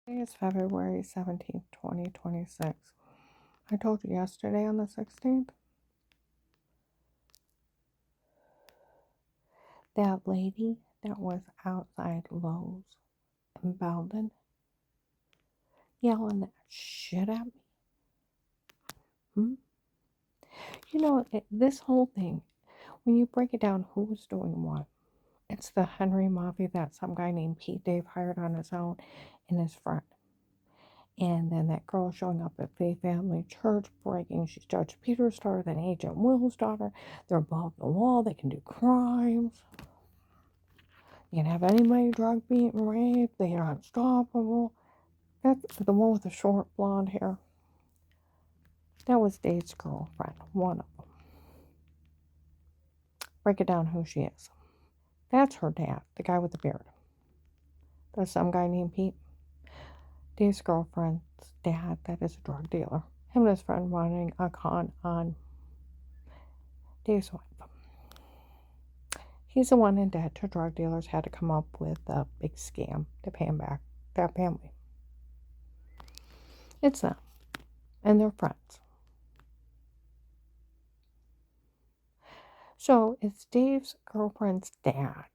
Today is February 17th, 2026. I told you yesterday on the 16th that lady that was outside Lowe's in Belden yelling that shit at me. Hmm? This whole thing, when you break it down, who was doing what? It's the Henry Mafia that some guy named Pete Dave hired on his own and his friend. And then that girl showing up at Faith Family Church bragging she's Judge Peter's daughter, then Agent Will's daughter. They're above the law. They can do crimes. You can have anybody drug beat and raped. They are unstoppable. That's the one with the short blonde hair. That was Dave's girlfriend, one of them. Break it down who she is. That's her dad, the guy with the beard. There's some guy named Pete. Dave's girlfriend's dad, that is a drug dealer. Him and his friend running a con on Dave's wife. He's the one in debt to drug dealers, had to come up with a big scam to pay him back, that family. It's them. And they're friends. So it's Dave's girlfriend's dad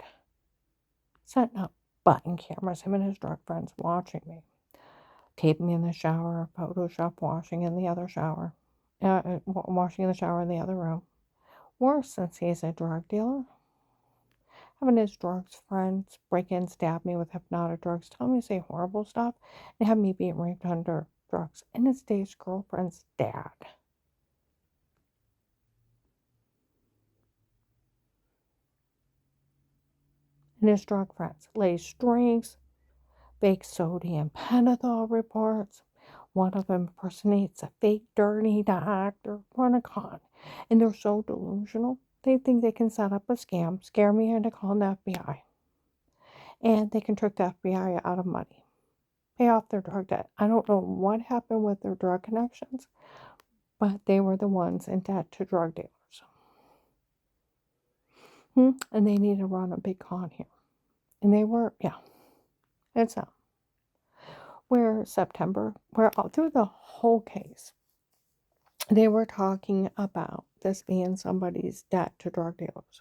setting up button cameras, him and his drug friends watching me. Taping me in the shower, Photoshop washing in the other shower. Washing in the shower in the other room. Worse, since he's a drug dealer. Having his drugs friends break in, stab me with hypnotic drugs, tell me to say horrible stuff, and have me being raped under drugs. And it's Dave's girlfriend's dad. And his drug friends lay strings, fake sodium pentothal reports. One of them impersonates a fake dirty doctor, run a con. And they're so delusional, they think they can set up a scam, scare me into calling the FBI. And they can trick the FBI out of money. Pay off their drug debt. I don't know what happened with their drug connections, but they were the ones in debt to drug dealers. And they need to run a big con here. And they were, it's where all through the whole case, they were talking about this being somebody's debt to drug dealers.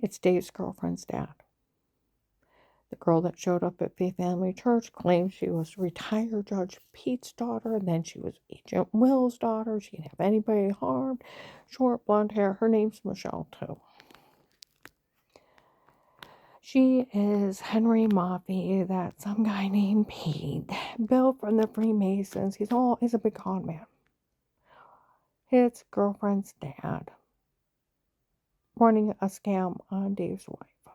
It's Dave's girlfriend's dad. The girl that showed up at Faith Family Church claimed she was retired Judge Pete's daughter, and then she was Agent Will's daughter. She didn't have anybody harmed. Short blonde hair. Her name's Michelle, too. She is Henry Mafia, that some guy named Pete. Bill from the Freemasons. He's a big con man. His girlfriend's dad running a scam on Dave's wife.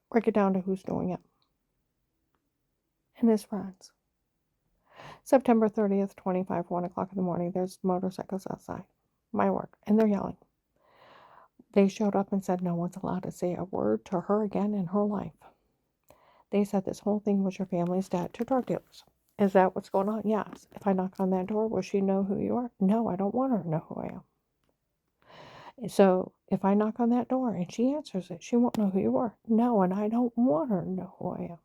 Break it down to who's doing it. And his friends. September 30th, 25, 1 o'clock in the morning, there's motorcycles outside my work, and they're yelling. They showed up and said no one's allowed to say a word to her again in her life. They said this whole thing was your family's debt to drug dealers. Is that what's going on? Yes. If I knock on that door, will she know who you are? No, I don't want her to know who I am. So if I knock on that door and she answers it, she won't know who you are. No, and I don't want her to know who I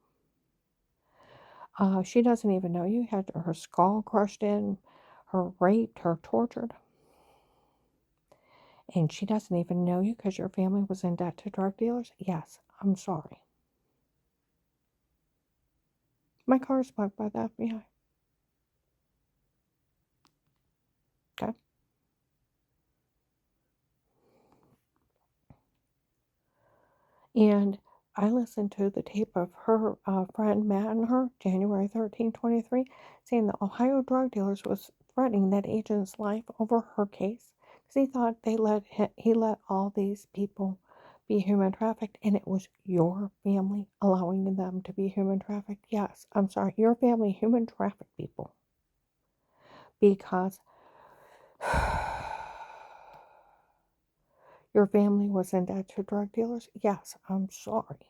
am. She doesn't even know you. Had her skull crushed in, her raped, her tortured. And she doesn't even know you because your family was in debt to drug dealers? Yes, I'm sorry. My car's bugged by the FBI. Okay? And I listened to the tape of her friend Matt and her, January 13, 23, saying the Ohio drug dealers was threatening that agent's life over her case because he thought he let all these people be human trafficked, and it was your family allowing them to be human trafficked. Yes, I'm sorry, your family human trafficked people because your family was in debt to drug dealers. Yes, I'm sorry.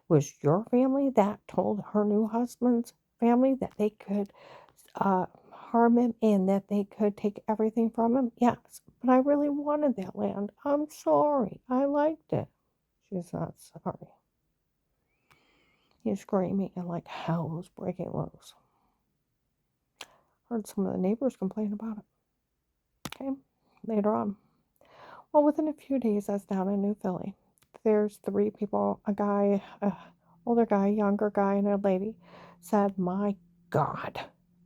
Was your family that told her new husband's family that they could harm him and that they could take everything from him? Yes, but I really wanted that land. I'm sorry. I liked it. She's not sorry. He's screaming and like hell was breaking loose. Heard some of the neighbors complain about it. Okay, later on. Well, within a few days, I was down in New Philly. There's three people, a guy, older guy, younger guy, and a lady, said, "My God,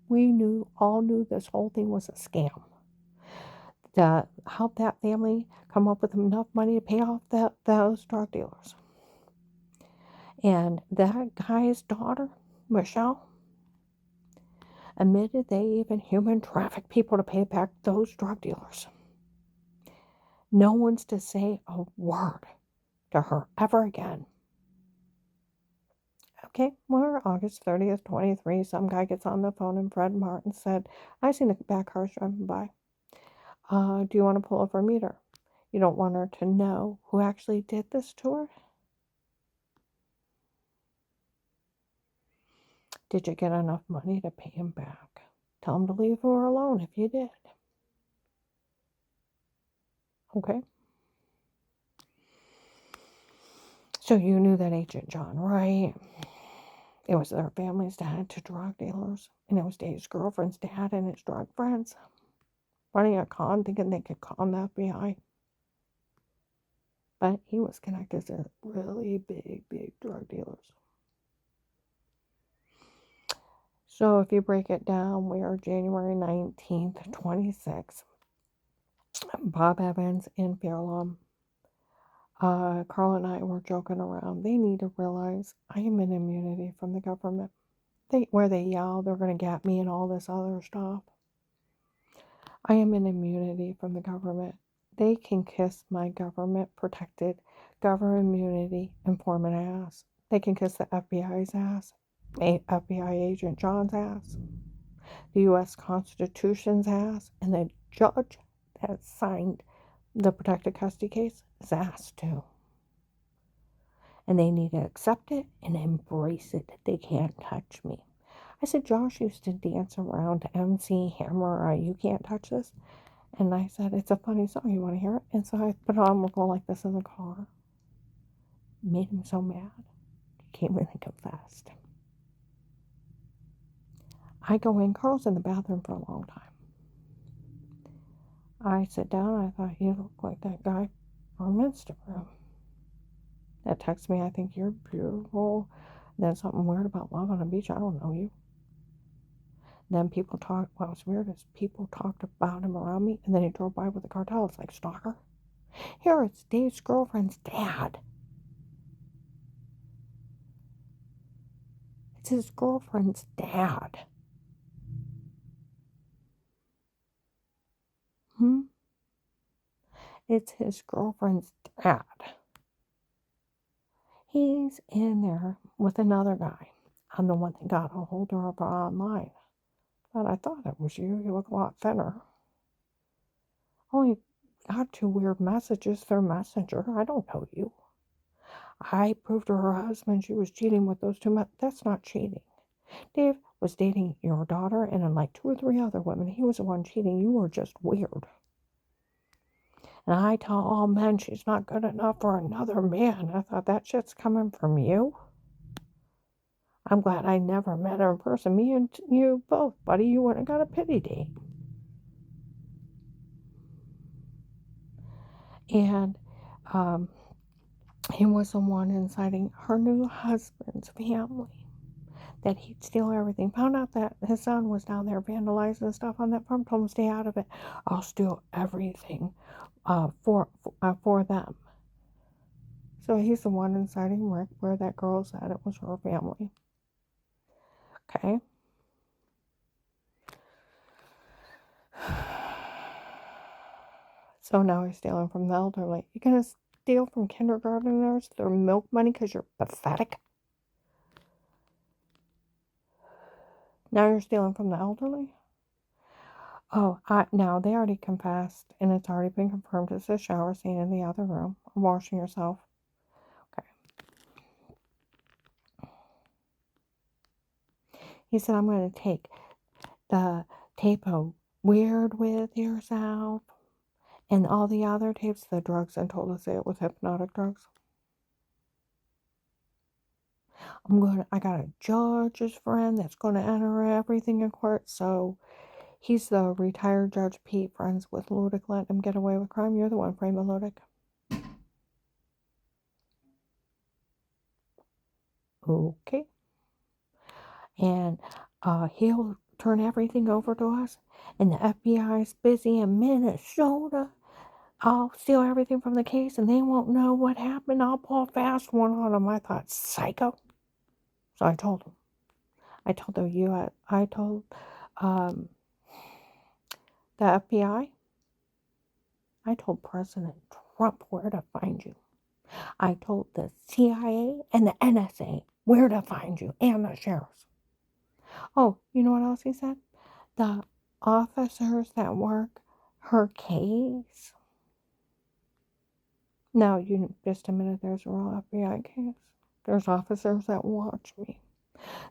we all knew this whole thing was a scam. To help that family come up with enough money to pay off those drug dealers." And that guy's daughter, Michelle, admitted they even human traffic people to pay back those drug dealers. No one's to say a word to her ever again. Okay, well, August 30th, 23, some guy gets on the phone and Fred Martin said, "I seen the back cars driving by. Do you want to pull over and meet her? You don't want her to know who actually did this to her? Did you get enough money to pay him back? Tell him to leave her alone if you did." Okay. So you knew that Agent John, right? It was their family's dad to drug dealers, and it was Dave's girlfriend's dad and his drug friends running a con thinking they could con the FBI. But he was connected to really big drug dealers. So if you break it down, we are January 19th, 26. Bob Evans in Fairlawn. Carl and I were joking around. They need to realize I am in immunity from the government. Where they yell they're going to get me and all this other stuff. I am in immunity from the government. They can kiss my government-protected government immunity informant ass. They can kiss the FBI's ass, FBI agent John's ass, the U.S. Constitution's ass, and the judge that signed the protected custody case is ass too. And they need to accept it and embrace it. They can't touch me. I said, Josh used to dance around to MC Hammer, You Can't Touch This. And I said, it's a funny song. You want to hear it? And so I put it on. We're going like this in the car. Made him so mad. He came in and confessed. I go in. Carl's in the bathroom for a long time. I sit down. I thought, you look like that guy from Instagram that texts me, "I think you're beautiful." Then something weird about love on a beach. I don't know you. Then people talk. What was weird is people talked about him around me, and then he drove by with a cartel. It's like, stalker. Here, it's Dave's girlfriend's dad. It's his girlfriend's dad. It's his girlfriend's dad. He's in there with another guy. I'm the one that got a hold of her online. But I thought it was you. You look a lot thinner. Only got 2 weird messages through Messenger. I don't know you. I proved to her husband she was cheating with those 2 men. That's not cheating. Dave was dating your daughter and then like 2 or 3 other women. He was the one cheating. You were just weird. And I tell all men she's not good enough for another man. I thought, that shit's coming from you? I'm glad I never met her in person. Me and you both, buddy. You wouldn't have got a pity date. And he was the one inciting her new husband's family that he'd steal everything. Found out that his son was down there vandalizing stuff on that farm. Told him, stay out of it. I'll steal everything for them. So he's the one inciting Rick where that girl said it was her family. Okay. So now he's stealing from the elderly. You're going to steal from kindergarteners their milk money because you're pathetic? Now you're stealing from the elderly? Oh, now they already confessed, and it's already been confirmed. It's a shower scene in the other room. Washing yourself. Okay. He said, I'm going to take the tape of Weird With Yourself and all the other tapes, the drugs, and told us it was hypnotic drugs. I got a judge's friend that's gonna enter everything in court. So he's the retired Judge Pete, friends with Ludick. Let him get away with crime. You're the one framing Ludick. Okay. And he'll turn everything over to us. And the FBI's busy in Minnesota. I'll steal everything from the case and they won't know what happened. I'll pull a fast one on them. I thought, psycho. So I told him. I told um, the FBI. I told President Trump where to find you. I told the CIA and the NSA where to find you and the sheriffs. Oh, you know what else he said? The officers that work her case. Now, just a minute, there's a real FBI case. There's officers that watch me.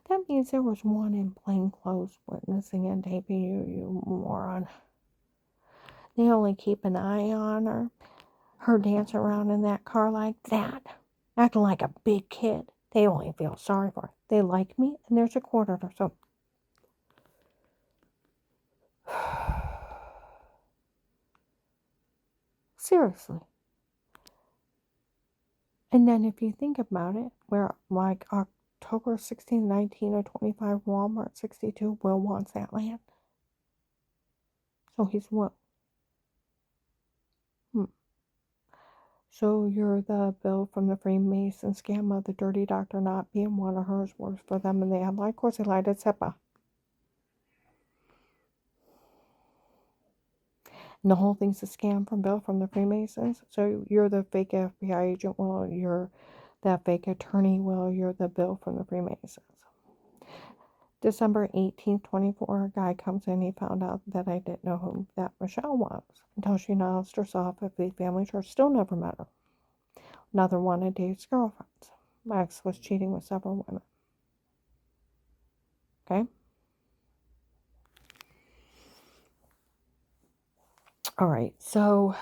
That means there was one in plain clothes witnessing and taping you, you moron. They only keep an eye on her. Her dancing around in that car like that, acting like a big kid. They only feel sorry for her. They like me, and there's a quarter or so. Seriously. And then if you think about it, where like October 16, 19 or 25, Walmart 62, Will wants that land. So he's what? So you're the Bill from the Freemason scam of the dirty doctor not being one of hers works for them, and they had lied. Of course, they lied at SEPA. And the whole thing's a scam from Bill from the Freemasons. So you're the fake FBI agent. Well, you're that fake attorney. Well, you're the Bill from the Freemasons. December 18th, 24, a guy comes in. He found out that I didn't know who that Michelle was until she announced herself at the family church. Still never met her. Another one of Dave's girlfriends. My ex was cheating with several women. Okay? All right, so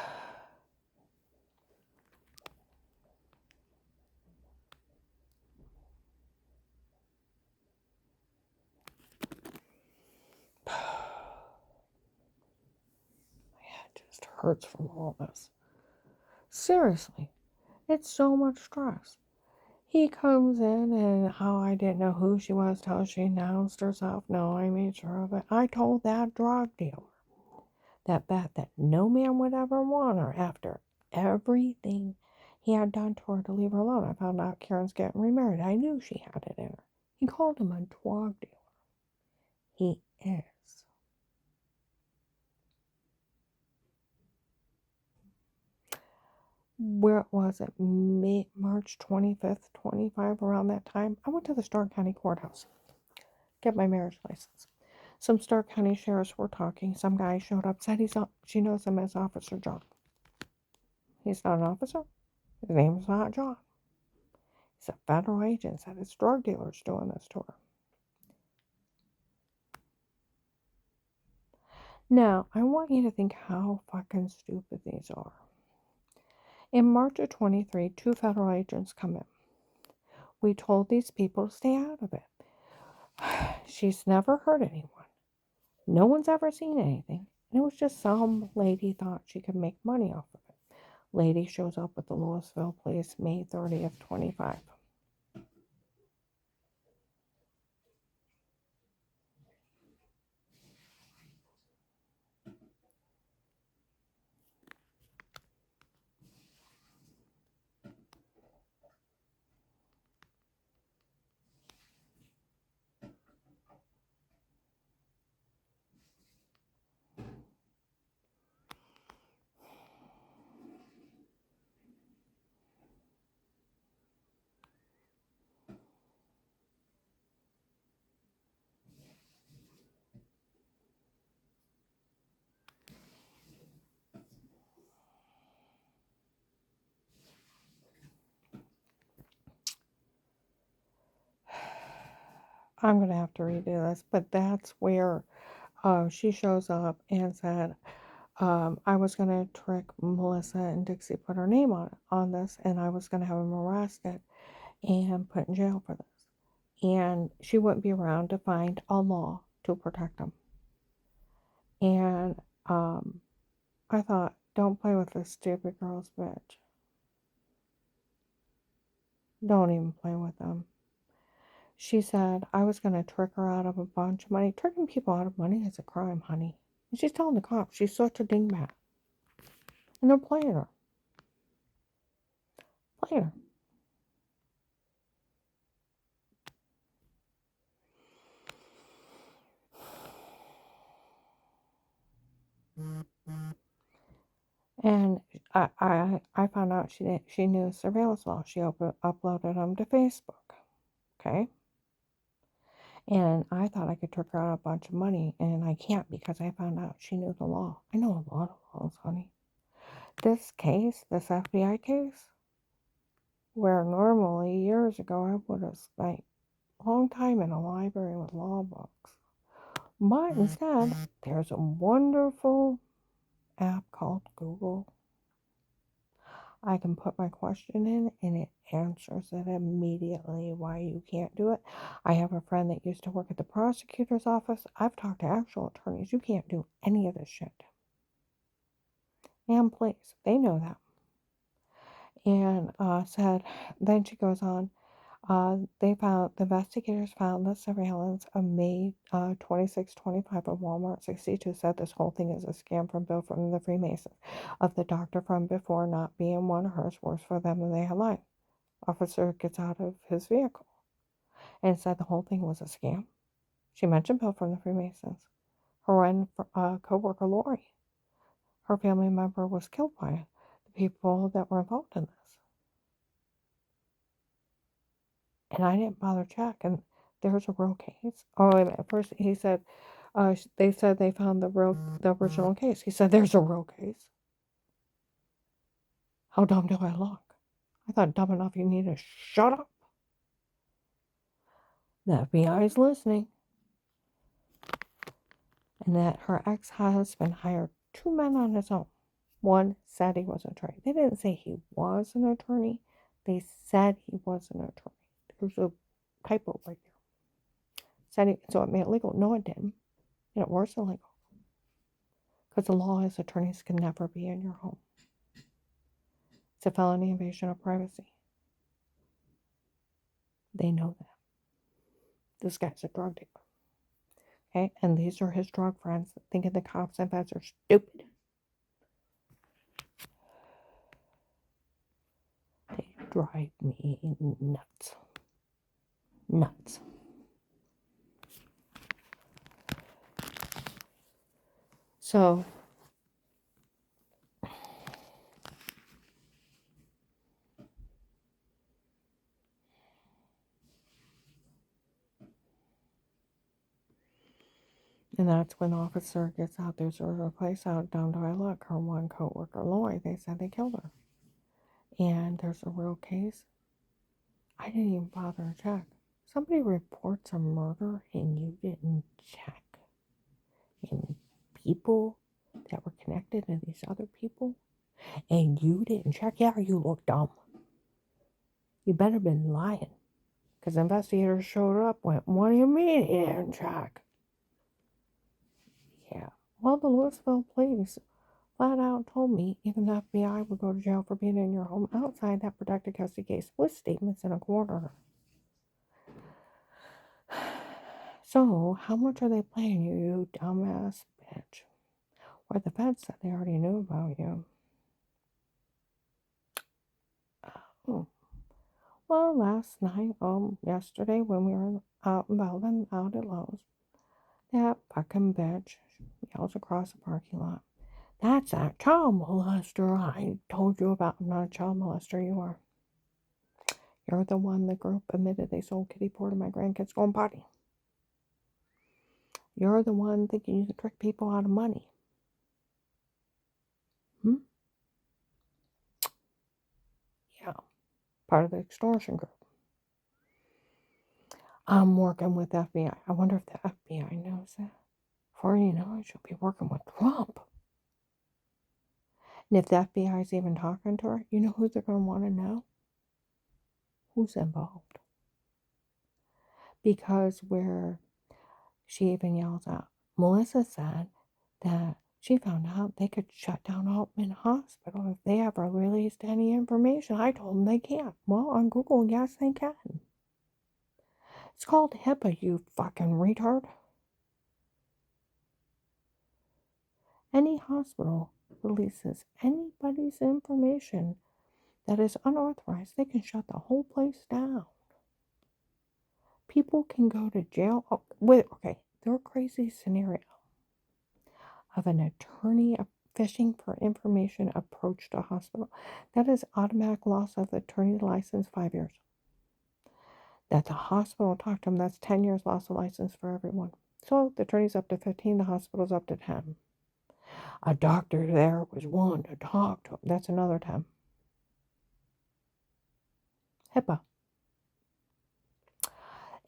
my head just hurts from all this. Seriously, it's so much stress. He comes in and how I didn't know who she was till she announced herself. No, I made sure of it. I told that drug dealer that no man would ever want her after everything he had done to her to leave her alone. I found out Karen's getting remarried. I knew she had it in her. He called him a drug dealer. He is. Where was it? March 25th, 25, around that time. I went to the Stark County Courthouse, get my marriage license. Some Stark County sheriffs were talking. Some guy showed up, said she knows him as Officer John. He's not an officer. His name's not John. He's a federal agent. Said it's drug dealers doing this to her. Now, I want you to think how fucking stupid these are. In March of 23, 2 federal agents come in. We told these people to stay out of it. She's never hurt anyone. No one's ever seen anything. And it was just some lady thought she could make money off of it. Lady shows up at the Louisville place May 30th, 25. I'm going to have to redo this, but that's where she shows up and said, I was going to trick Melissa and Dixie, put her name on this, and I was going to have them arrested and put in jail for this. and she wouldn't be around to find a law to protect them. And I thought, don't play with this stupid girl's bitch. Don't even play with them. She said I was going to trick her out of a bunch of money. Tricking people out of money is a crime, honey. And she's telling the cops she's such a dingbat. And they're playing her. Playing her. And I found out she knew surveillance law. She uploaded them to Facebook. Okay? And I thought I could trick her out a bunch of money, and I can't because I found out she knew the law. I know a lot of laws, honey. This case, this FBI case, where normally years ago I would have spent a long time in a library with law books. But instead, there's a wonderful app called Google. I can put my question in and it answers it immediately why you can't do it. I have a friend that used to work at the prosecutor's office. I've talked to actual attorneys. You can't do any of this shit. And please, they know that. And said, then she goes on, the investigators found the surveillance of May 2625 of Walmart 62 said this whole thing is a scam from Bill from the Freemasons, of the doctor from before not being one of hers, worse for them than they had lied. Officer gets out of his vehicle and said the whole thing was a scam. She mentioned Bill from the Freemasons. Her co-worker Lori, her family member, was killed by the people that were involved in this. And I didn't bother check, and there's a real case. Oh, wait a minute. First he said, they said they found the original case. He said, there's a real case. How dumb do I look? I thought dumb enough you need to shut up. The FBI is listening. And that her ex-husband hired 2 men on his own. One said he was an attorney. They didn't say he was an attorney. They said he was an attorney. There's a typo right there. So it made it legal. No, it didn't. And it was illegal. Because the law is attorneys can never be in your home. It's a felony invasion of privacy. They know that. This guy's a drug dealer. Okay? And these are his drug friends thinking the cops and feds are stupid. They drive me nuts. Nuts. So, and that's when the officer gets out. There's a place out down by look. Her one co-worker, Lori, they said they killed her. And there's a real case. I didn't even bother to check. Somebody reports a murder and you didn't check. And people that were connected to these other people, and you didn't check. Yeah, you look dumb. You better been lying. Because investigators showed up, went, what do you mean he didn't check? Yeah. Well, the Louisville police flat out told me even the FBI would go to jail for being in your home outside that protected custody case with statements in a quarter. So, how much are they playing you, you dumbass bitch? Or the feds said they already knew about you. Oh. Well, last night, yesterday when we were out in Belden, out at Lowe's, that fucking bitch yells across the parking lot. That's that child molester I told you about. I'm not a child molester, you are. You're the one the group admitted they sold kitty porn to my grandkids going potty. You're the one thinking you can trick people out of money. Yeah, part of the extortion group. I'm working with FBI. I wonder if the FBI knows that. Before you know it, she'll be working with Trump. And if the FBI is even talking to her, you know who they're going to want to know? Who's involved. because where she even yells out, Melissa said that she found out they could shut down Altman Hospital if they ever released any information. I told them they can't. Well, on Google, yes, they can. It's called HIPAA, you fucking retard. Any hospital releases anybody's information that is unauthorized, they can shut the whole place down. People can go to jail. Oh, wait, okay, their crazy scenario of an attorney fishing for information approached a hospital. That is automatic loss of the attorney's license, 5 years. That the hospital talked to him, that's 10 years loss of license for everyone. So the attorney's up to 15, the hospital's up to 10. A doctor there was willing to talk to him, that's another 10. HIPAA.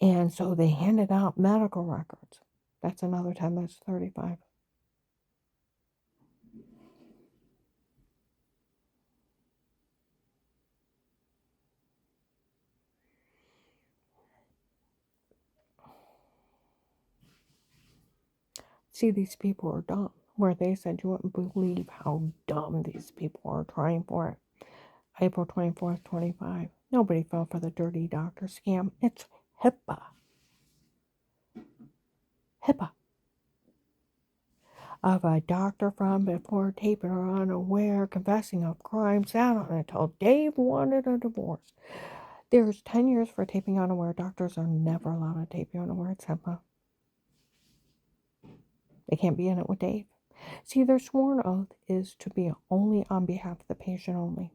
And so they handed out medical records. That's another 10, that's 35. See, these people are dumb. Where they said you wouldn't believe how dumb these people are trying for it. April 24th, 25. Nobody fell for the dirty doctor scam. It's HIPAA. HIPAA. Of a doctor from before taping her unaware, confessing of crime, sat on it until Dave wanted a divorce. There's 10 years for taping unaware. Doctors are never allowed to tape you unaware. It's HIPAA. They can't be in it with Dave. See, their sworn oath is to be only on behalf of the patient only.